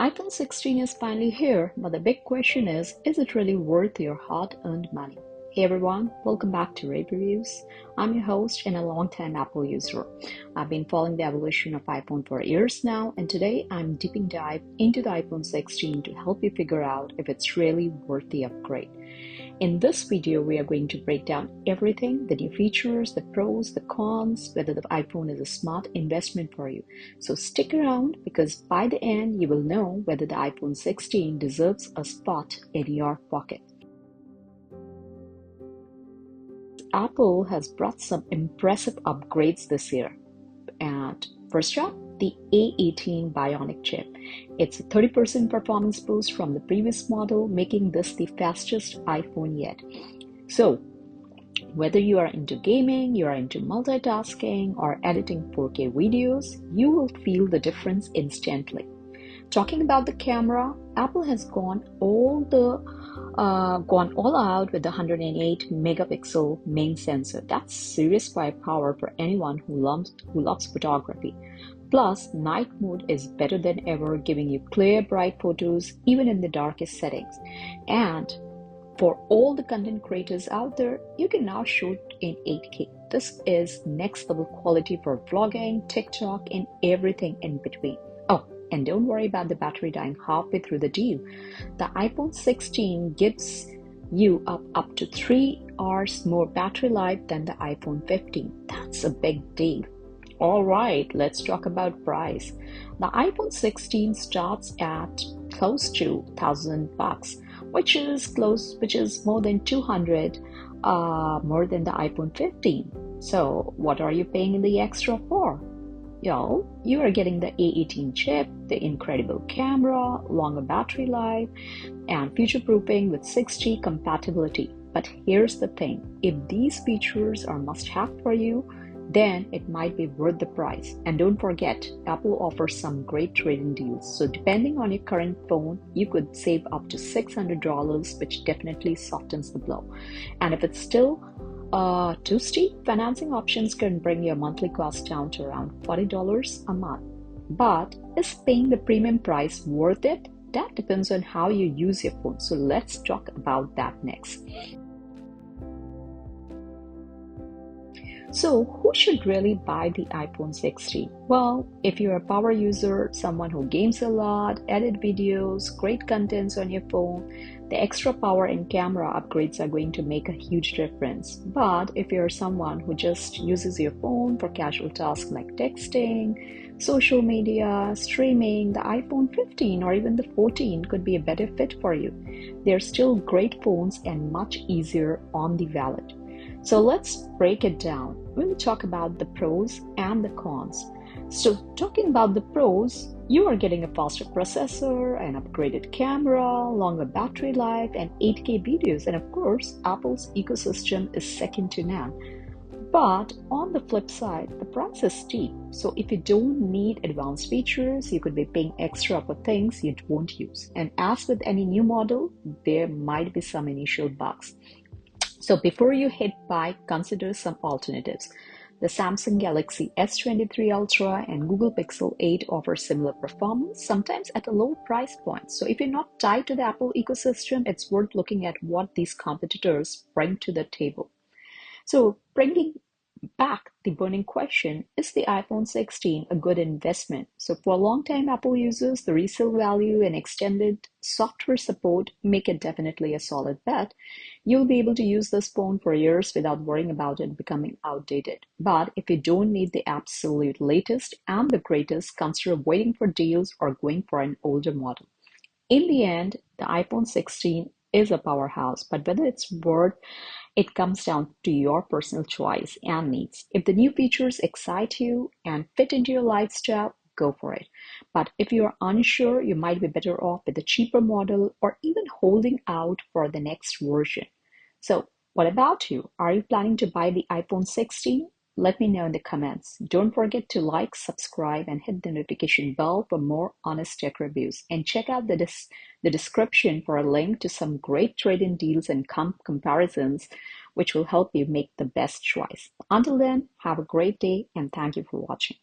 iPhone 16 is finally here, but the big question is it really worth your hard-earned money? Hey everyone, welcome back to Rave Reviews. I'm your host and a long-time Apple user. I've been following the evolution of iPhone for years now, and today I'm deeping dive into the iPhone 16 to help you figure out if it's really worth the upgrade. In this video, we are going to break down everything, the new features, the pros, the cons, whether the iPhone is a smart investment for you. So stick around because by the end, you will know whether the iPhone 16 deserves a spot in your pocket. Apple has brought some impressive upgrades this year. And first up, the A18 Bionic chip. It's a 30% performance boost from the previous model, making this the fastest iPhone yet. So, whether you are into gaming, you are into multitasking, or editing 4K videos, you will feel the difference instantly. Talking about the camera, Apple has gone all out with the 108 megapixel main sensor. That's serious firepower for anyone who loves photography. Plus, night mode is better than ever, giving you clear, bright photos even in the darkest settings. And for all the content creators out there, you can now shoot in 8K. This is next level quality for vlogging, TikTok, and everything in between. Oh, and don't worry about the battery dying halfway through the deal. The iPhone 16 gives you up to 3 hours more battery life than the iPhone 15. That's a big deal. All right, let's talk about price. The iPhone 16 starts at close to $1,000, which is more than 200 more than the iPhone 15. So what are you paying the extra for? You are getting the A18 chip, the incredible camera, longer battery life, and future-proofing with 6G compatibility. But here's the thing, if these features are must-have for you, then it might be worth the price. And don't forget, Apple offers some great trade-in deals. So depending on your current phone, you could save up to $600, which definitely softens the blow. And if it's still too steep, financing options can bring your monthly cost down to around $40 a month. But is paying the premium price worth it? That depends on how you use your phone. So let's talk about that next. So who should really buy the iPhone 16? Well, if you're a power user, someone who games a lot, edit videos, great contents on your phone, the extra power and camera upgrades are going to make a huge difference. But if you're someone who just uses your phone for casual tasks like texting, social media, streaming, the iPhone 15 or even the 14 could be a better fit for you. They're still great phones and much easier on the wallet. So let's break it down. We'll talk about the pros and the cons. So talking about the pros, you are getting a faster processor, an upgraded camera, longer battery life, and 8K videos. And of course, Apple's ecosystem is second to none. But on the flip side, the price is steep. So if you don't need advanced features, you could be paying extra for things you won't use. And as with any new model, there might be some initial bugs. So before you hit buy, consider some alternatives. The Samsung Galaxy S23 Ultra and Google Pixel 8 offer similar performance, sometimes at a low price point. So if you're not tied to the Apple ecosystem, it's worth looking at what these competitors bring to the table. So bringing back the burning question, is the iPhone 16 a good investment? So for long-time Apple users, the resale value and extended software support make it definitely a solid bet. You'll be able to use this phone for years without worrying about it becoming outdated. But if you don't need the absolute latest and the greatest, consider waiting for deals or going for an older model. In the end, the iPhone 16 is a powerhouse, but whether it's worth it comes down to your personal choice and needs. If the new features excite you and fit into your lifestyle, go for it. But if you are unsure, you might be better off with a cheaper model or even holding out for the next version. So, what about you? Are you planning to buy the iPhone 16? Let me know in the comments. Don't forget to like, subscribe, and hit the notification bell for more honest tech reviews. And check out the description for a link to some great trade-in deals and comparisons, which will help you make the best choice. Until then, have a great day and thank you for watching.